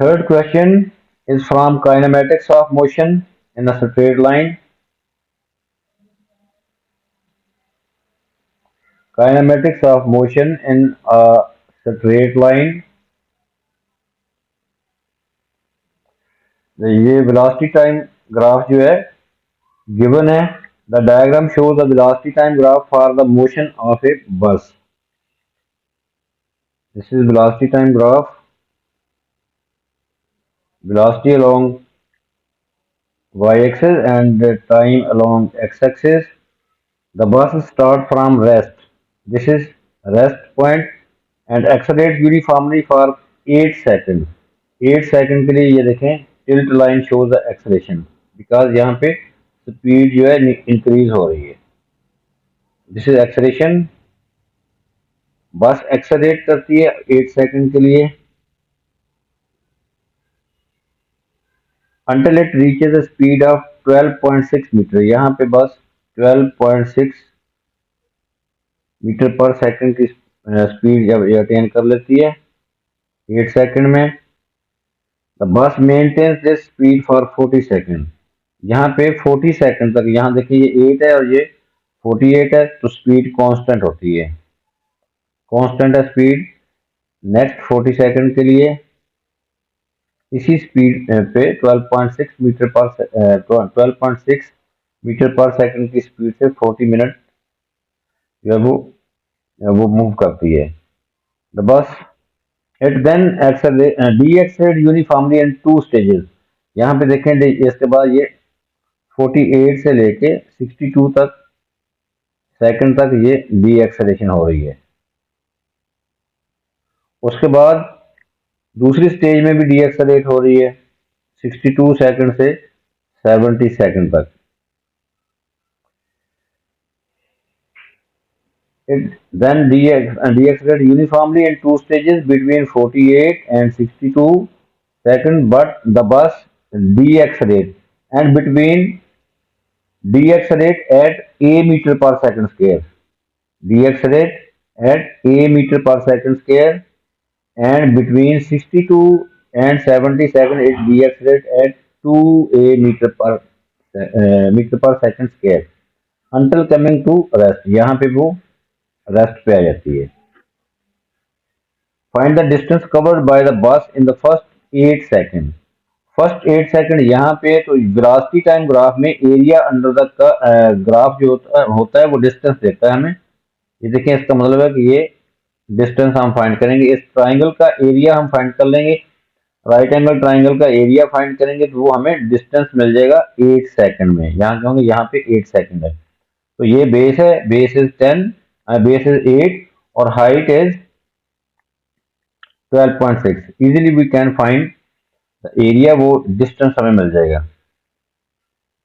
Third question is from kinematics of motion in a straight line. Kinematics of motion in a straight line. ये velocity time graph जो है given है. The diagram shows the velocity time graph for the motion of a bus. This is velocity time graph. Velocity along y-axis and time along x-axis. The bus start from rest. This is rest point and accelerate uniformly for 8 seconds. 8 second के लिए ये देखें tilt line shows the acceleration because यहाँ पे speed जो है increase हो रही है. This is acceleration. बस एक्सेलरेट करती है 8 सेकंड के लिए until it reaches a speed of 12.6 metre. यहाँ पे बस 12.6 मीटर पर सेकंड की स्पीड जब अटेन कर लेती है 8 सेकंड में. The bus maintains this speed for 40 second. यहाँ पे 40 सेकंड तक, यहाँ देखिए ये 8 है और ये 48 है तो स्पीड कांस्टेंट होती है. कांस्टेंट है स्पीड नेक्स्ट 40 सेकंड के लिए. इसी स्पीड पे 12.6 मीटर पर 12.6 मीटर पर सेकंड की स्पीड से 40 मिनट जो है वो मूव करती है. The bus it then decelerate uniformly in 2 stages. यहाँ पे देखें इसके बाद ये 48 से लेके 62 तक सेकंड तक ये डीएक्सेलरेशन हो रही है. उसके बाद दूसरी स्टेज में भी डीएक्सेलरेट हो रही है 62 सेकंड से 70 सेकंड तक. It then deaccelerate uniformly in 2 stages between 48 and 62 seconds, but the bus deaccelerate and deaccelerate at a meter per second square. Deaccelerate at a meter per second square, and between 62 and 70 seconds it deaccelerate at 2 a meter per second square until coming to rest. यहाँ पे वो rest पे आ जाती है. Find the distance covered by the bus in the first 8 second. First 8 second यहाँ पे तो velocity time graph में एरिया अंडर द ग्राफ जो होता है वो डिस्टेंस देता है हमें. ये देखें इसका मतलब है कि ये डिस्टेंस हम फाइंड करेंगे. इस ट्राइंगल का एरिया हम फाइंड कर लेंगे. राइट एंगल ट्राइंगल का एरिया फाइंड करेंगे तो वो हमें डिस्टेंस मिल जाएगा 8 सेकंड में. यहाँ कहोगे यहाँ पे 8 सेकंड है तो ये बेस है, बेस इज 10, बेस इज 8 और height is 12.6. Easily we can find the area. वो डिस्टेंस हमें मिल जाएगा.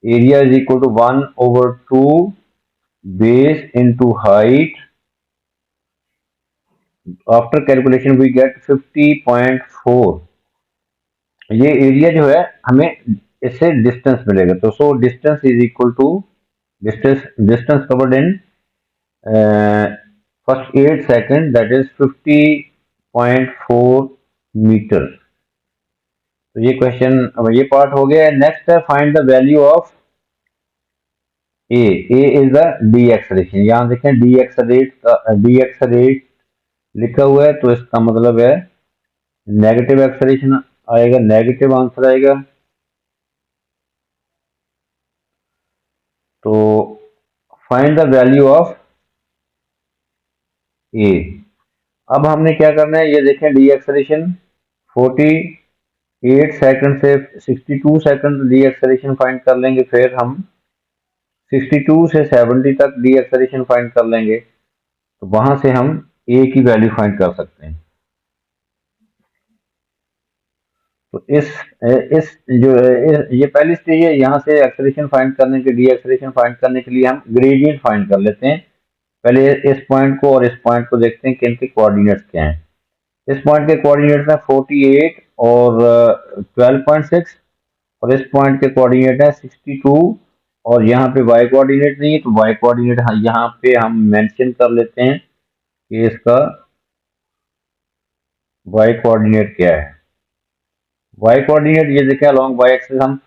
Area is equal to 1/2 base into height. After calculation we get 50.4. ये एरिया जो है हमें इससे डिस्टेंस मिलेगा. तो so distance is equal to distance covered in first 8 second that is 50.4 metre. तो ये क्वेश्चन ये पार्ट हो गया. नेक्स्ट है find the value of a. A is the deceleration. यहाँ देखें डी एक्सेलरेट लिखा हुआ है तो इसका मतलब है नेगेटिव एक्सेलरेशन आएगा, नेगेटिव आंसर आएगा. तो फाइंड द वैल्यू ऑफ ए. अब हमने क्या करना है ये देखें डी एक्सेलरेशन 48 सेकंड से 62 सेकंड डी एक्सेलरेशन फाइंड कर लेंगे. फिर हम 62 से 70 तक डी एक्सेलरेशन फाइंड कर लेंगे. तो वहां से हम ए की वैल्यू फाइंड कर सकते हैं. तो इस जो ये पहली स्टेज है. यहाँ से एक्सेलरेशन फाइंड करने के डी एक्सेलरेशन फाइंड करने के लिए हम ग्रेडियंट फाइंड कर लेते हैं. पहले इस पॉइंट को और इस पॉइंट को देखते हैं कि इनके कोऑर्डिनेट्स क्या हैं. इस पॉइंट के कोऑर्डिनेट्स हैं 48 और 12.6 और इस पॉइंट के कोऑर्डिनेट है 62 और यहाँ पे y कोऑर्डिनेट नहीं है, तो y कोऑर्डिनेट यहाँ पे हम मेंशन कर लेते हैं कि इसका y कोऑर्डिनेट क्या है। y कोऑर्डिनेट ये देखें अलोंग y एक्सिस हम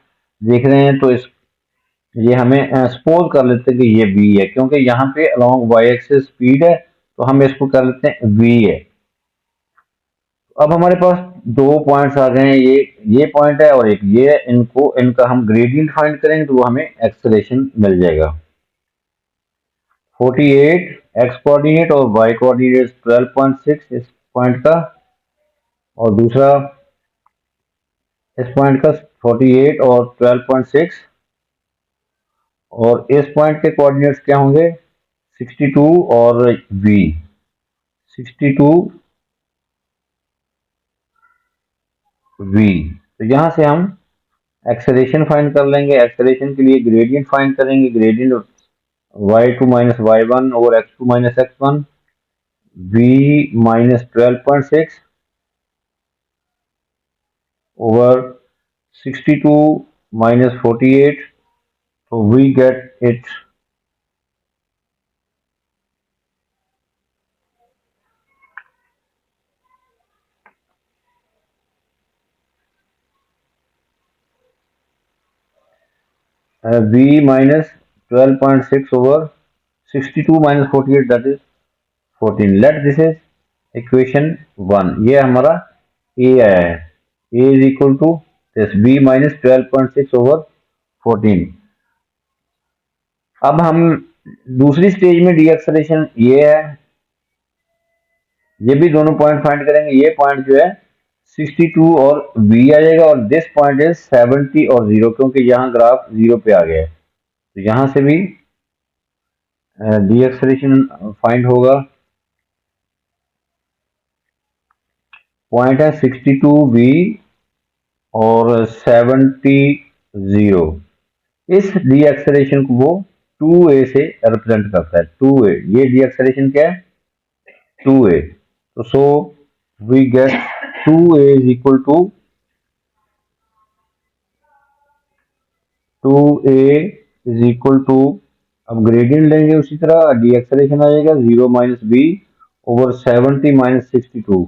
देख रहे हैं, तो इस ये हमें सपोज कर लेते हैं कि ये v है, क्योंकि यहाँ पे अलोंग y एक्सिस स्पीड है, तो हम इसको कर लेते हैं v है। अब हमारे पास दो पॉइंट्स आ गए हैं, ये पॉइंट है और एक ये है, इनका हम ग्रेडियंट फाइंड करेंगे तो वो हमें एक्सेलरेशन मिल जाएगा। 48 x कोऑर्डिनेट और y कोऑर्डिनेट 12.6 इस पॉइंट का, और दूसरा इस पॉइंट का 48 और 12.6, और इस पॉइंट के कोऑर्डिनेट्स क्या होंगे 62 और v 62 v। तो यहाँ से हम एक्सेलरेशन फाइंड कर लेंगे। एक्सेलरेशन के लिए ग्रेडियंट फाइंड करेंगे, gradient y2 minus y1 over x2 minus x1 v minus 12.6 over 62 minus 48, so we get it v minus 12.6 over 62 minus 48, that is 14. Let this is equation 1। ये हमारा a आया है, a is equal to this v minus 12.6 over 14। अब हम दूसरी stage में D acceleration ये है, ये भी दोनों पॉइंट फाइंड करेंगे। ये पॉइंट जो है 62 और v आ जाएगा, और दिस पॉइंट इज 70 और 0, क्योंकि यहाँ ग्राफ 0 पे आ गया है, तो यहाँ से भी डी एक्सेलरेशन फाइंड होगा। पॉइंट है 62v और 70 0। इस डी एक्सेलरेशन को वो 2a से रिप्रेजेंट करता है। 2a, ये डी एक्सेलरेशन क्या है 2a। तो so we get 2a is equal to 2a is equal to, अब ग्रेडियंट लेंगे उसी तरह, डी एक्सेलरेशन आ जाएगा 0 minus b over 70 minus 62,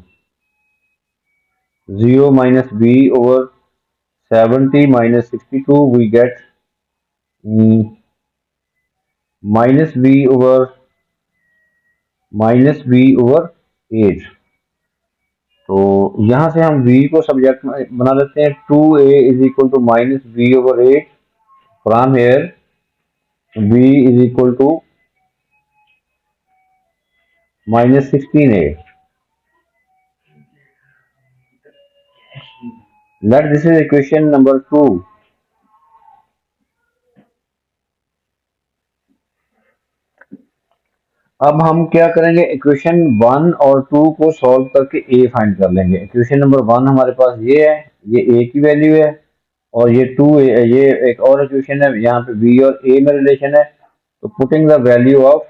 0 minus b over 70 minus 62, we get minus b over 8। तो यहां से हम v को सब्जेक्ट में बना लेते हैं। 2a is equal to minus b over 8, from here v is equal to minus 16a। Let this is equation number 2। अब हम क्या करेंगे, इक्वेशन 1 और 2 को सॉल्व करके a फाइंड कर लेंगे। इक्वेशन नंबर 1 हमारे पास ये है, ये a की वैल्यू है, और ये 2 ये एक और इक्वेशन है, यहाँ पे b और a में रिलेशन है। तो putting the value of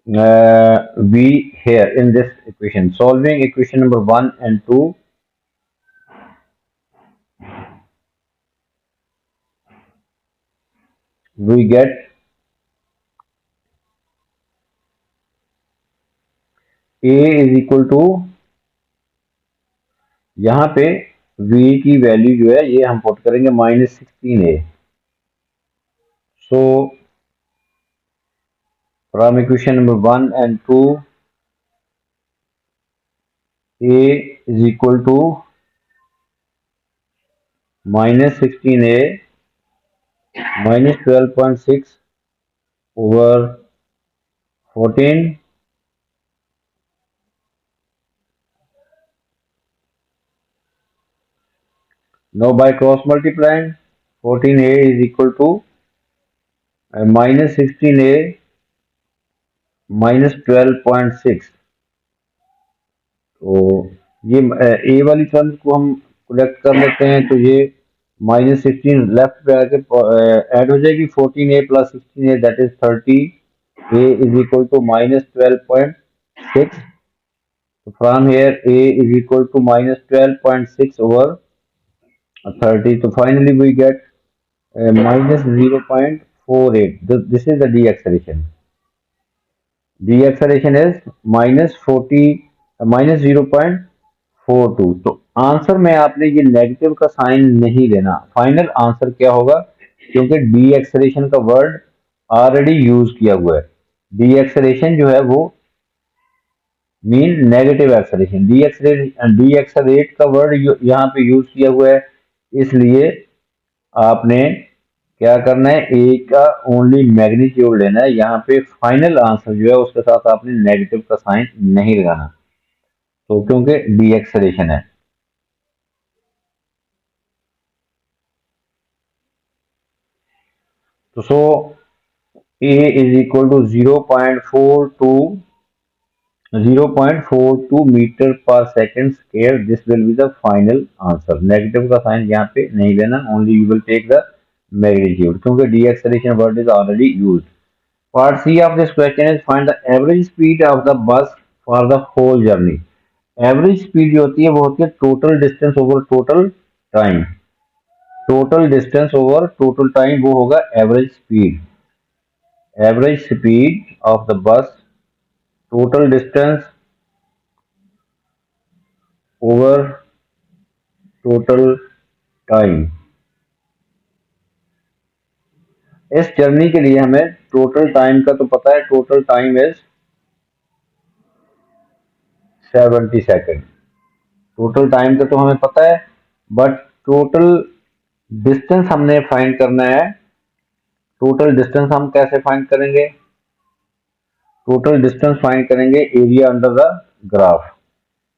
v here in this equation, solving equation number 1 and 2, we get a is equal to, यहाँ पे v की वैल्यू जो है ये हम पुट करेंगे -16a। So from equation number 1 and 2, a is equal to -16a minus 12.6 over 14। Now by cross multiplying, 14a is equal to -16a minus 12.6। तो ये a वाली टर्म को हम कलेक्ट कर लेते हैं, तो ये -16 लेफ्ट पे आके ऐड हो जाएगी, 14a plus 16a that is 30। a is equal to -12.6। So from here a is equal to -12.6 over 30। So finally we get minus 0.48. This is the deceleration. Deceleration is minus 0.42. तो answer में आपने ये negative का sign नहीं देना, final answer क्या होगा, क्योंकि डी एक्सलेशन का वर्ड ऑलरेडी यूज किया हुआ है। डी एक्सलेशन जो है वो मीन नेगेटिव एक्सलेशन, डी एक्सलेट का वर्ड यहाँ पे यूज किया हुआ है, इसलिए आपने क्या करना है, ए का ओनली मैग्नीट्यूड लेना है। यहाँ पे फाइनल आंसर जो है उसके साथ आपने नेगेटिव का साइन नहीं लगाना, तो क्योंकि डी एक्सलेशन है। तो so a is equal to 0.42 metre पर second square. This will be the final answer. Negative का साइन यहाँ पे नहीं लेना, only you will take the magnitude, क्योंकि deceleration word is already used. Part C of this question is find the average speed of the bus for the whole journey. Average speed जो होती है वो होती है total distance over total time. Total distance over total time वो होगा average speed. Average speed of the bus, total distance over total time. इस journey के लिए हमें टोटल टाइम का तो पता है, total time is 70 second. Total time का तो हमें पता है, बट टोटल डिस्टेंस हमने फाइंड करना है। टोटल डिस्टेंस हम कैसे फाइंड करेंगे, टोटल डिस्टेंस फाइंड करेंगे एरिया अंडर द ग्राफ।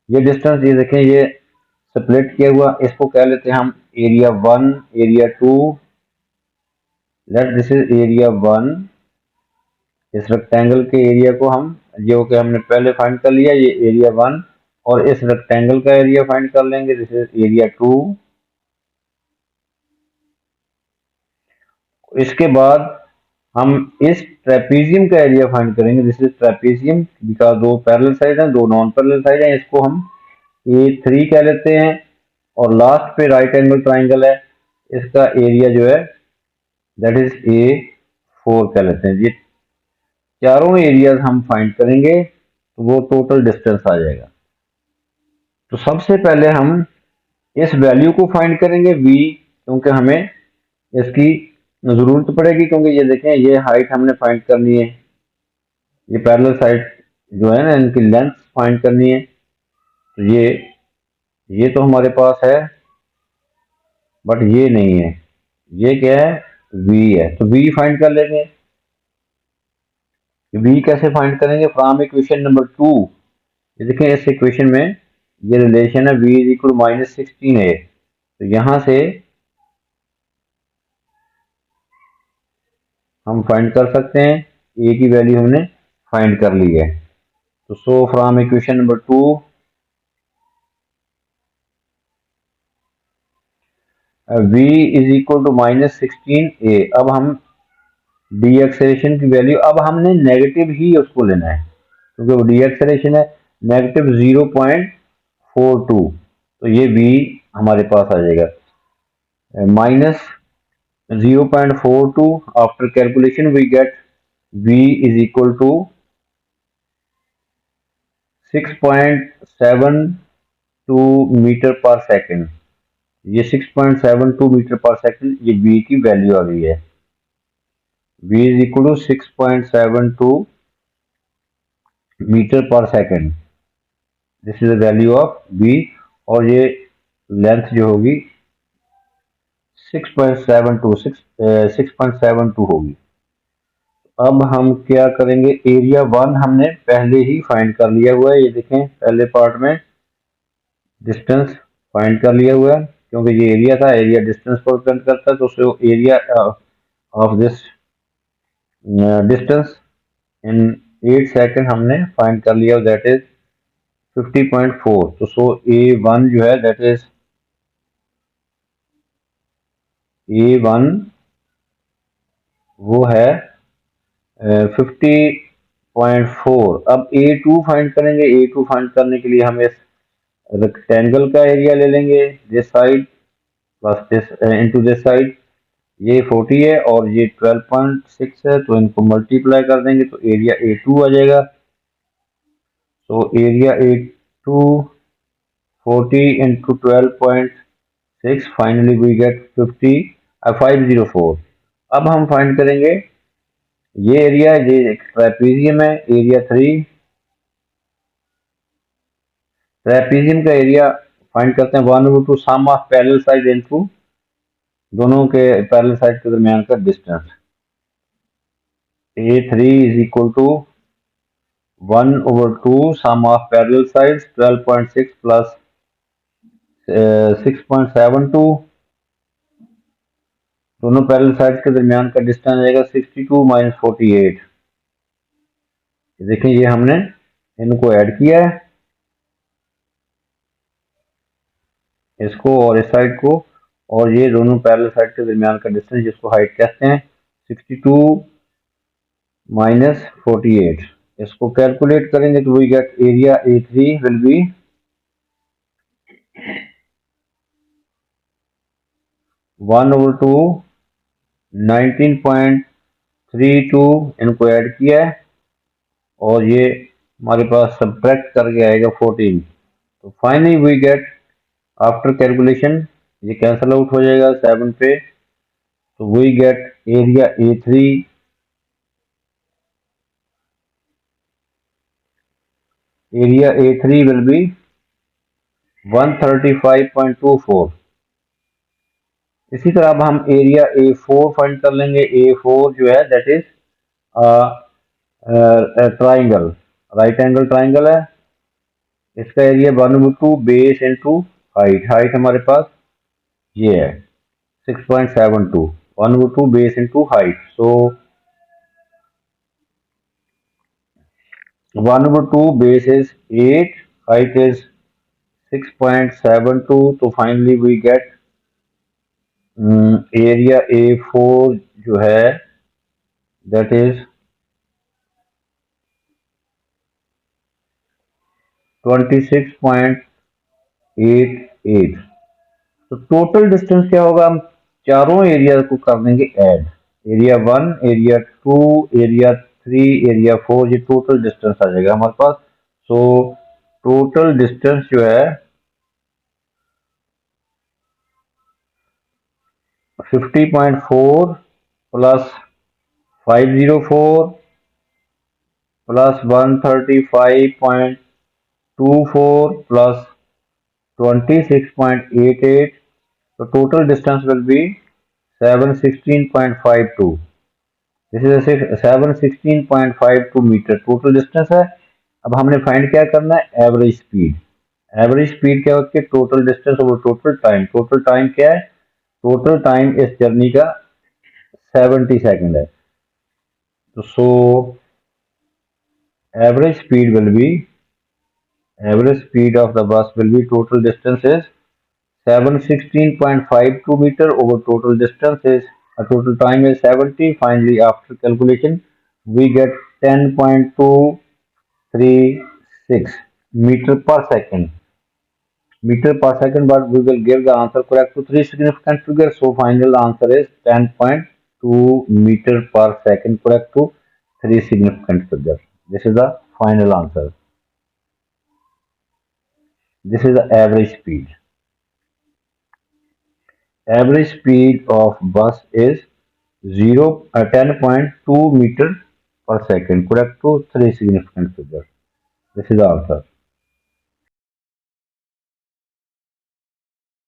ये डिस्टेंस ये देखें, ये स्प्लिट किया हुआ, इसको कह लेते हैं हम area 1, area 2। Let this is area 1। इस रेक्टेंगल के एरिया को हम, जो कि हमने पहले फाइंड कर लिया, ये एरिया 1, और इस रेक्टेंगल का एरिया फाइंड कर लेंगे, दिस इज एरिया 2। इसके बाद हम इस ट्रेपीजियम का एरिया फाइंड करेंगे, दिस इज ट्रेपीजियम, बिकॉज दो पैरेलल साइड हैं, दो नॉन पैरेलल साइड हैं, इसको हम A3 कह लेते हैं। और लास्ट पे राइट एंगल ट्राइंगल है, इसका एरिया जो है दैट इज A4 कह लेते हैं। ये चारों एरियाज हम फाइंड करेंगे तो वो टोटल डिस्टेंस आ जाएगा। तो सबसे पहले हम इस वैल्यू को फाइंड करेंगे v, क्योंकि हमें इसकी जरूरत पड़ेगी, क्योंकि ये देखें ये हाइट हमने फाइंड करनी है, ये पैरेलल साइड जो है ना इनकी लेंथ फाइंड करनी है। तो ये तो हमारे पास है, बट ये नहीं है, ये क्या है, v है। तो v फाइंड कर लेंगे। v कैसे फाइंड करेंगे, फ्रॉम इक्वेशन नंबर 2। ये देखें इस इक्वेशन में ये रिलेशन है v इज इक्वल -16 है, तो यहां से हम फाइंड कर सकते हैं, a की वैल्यू हमने फाइंड कर ली है। तो so from equation number 2 v is equal to -16a। अब हम डी एक्सेलेरेशन की वैल्यू, अब हमने नेगेटिव ही उसको लेना है, क्योंकि वो डी एक्सेलेरेशन है, नेगेटिव 0.42, तो ये v हमारे पास आ जाएगा -0.42। After calculation we get v is equal to 6.72 metre पर सेकेंड। ये 6.72 मीटर पर सेकेंड, ये v की वैल्यू आ गई है। v is equal to 6.72 metre पर second, this is the value of v। और ये लेंथ जो होगी 6.72 होगी। अब हम क्या करेंगे, एरिया 1 हमने पहले ही फाइंड कर लिया हुआ है, ये देखें पहले पार्ट में डिस्टेंस फाइंड कर लिया हुआ है, क्योंकि ये एरिया था, एरिया डिस्टेंस को रिप्रेजेंट करता है, तो उसको area of this distance in 8 second हमने फाइंड कर लिया, दैट इज 50.4। तो सो A1 जो है दैट इज A1 वो है 50.4। अब A2 फाइंड करेंगे। A2 फाइंड करने के लिए हम इस रेक्टेंगल का एरिया ले लेंगे, this side plus this into this side, ये 40 है और ये 12.6 है, तो इनको मल्टीप्लाई कर देंगे तो एरिया A2 आ जाएगा। तो area A2 40 into 12.6, finally we get 504। अब हम फाइंड करेंगे ये एरिया, ये ट्रेपीजियम है, एरिया 3। ट्रेपीजियम का एरिया फाइंड करते हैं 1/2 sum of parallel side into दोनों के पैरेलल साइड के दरमियान का distance. A3 is equal to 1/2 sum of parallel sides 12.6 plus 6.72, दोनों पैरेलल साइड्स के दरमियान का डिस्टेंस आएगा 62 माइनस 48। देखिए ये हमने इनको ऐड किया है, इसको और इस साइड को, और ये दोनों पैरेलल साइड के दरमियान का डिस्टेंस जिसको हाइट कहते हैं 62 माइनस 48। इसको कैलकुलेट करेंगे तो we get area A3 will be 1/2 19.32, इनको ऐड किया है और ये हमारे पास सब्ट्रैक्ट करके आएगा 14। तो finally we get after calculation ये कैंसिल आउट हो जाएगा 7 पे, तो we get area A3 will be 135.24। इसी तरह अब हम एरिया A4 फाइंड कर लेंगे। A4 जो है that is triangle, right angle triangle है। इसका area 1/2 base into height, height हमारे पास ये है 6.72, 1/2 base into height. So 1/2 base is 8, height is 6.72, तो finally we get area A4 जो है दैट इज 26.88। तो टोटल डिस्टेंस क्या होगा, हम चारों एरिया को कर देंगे add, area 1, area 2, area 3, area 4, ये टोटल डिस्टेंस आ जाएगा हमारे पास। सो टोटल डिस्टेंस जो है 50.4 plus 504 plus 135.24 plus 26.88, so total distance will be 716.52. This is 716.52 meter total distance है। अब हमने फाइंड क्या करना है, एवरेज स्पीड। एवरेज स्पीड क्या होती है, total distance over total time. Total time क्या है, टोटल टाइम इस जर्नी का 70 सेकंड है। तो so average speed will be, average speed of the bus will be, total distance is 716.52 meter over total distance is total time is 70. Finally after calculation we get 10.236 meter per second, but we will give the answer correct to three significant figures. So final answer is 10.2 meter per second correct to three significant figures. This is the final answer. This is the average speed. Average speed of bus is 10.2 meter per second. Correct to three significant figures. This is the answer.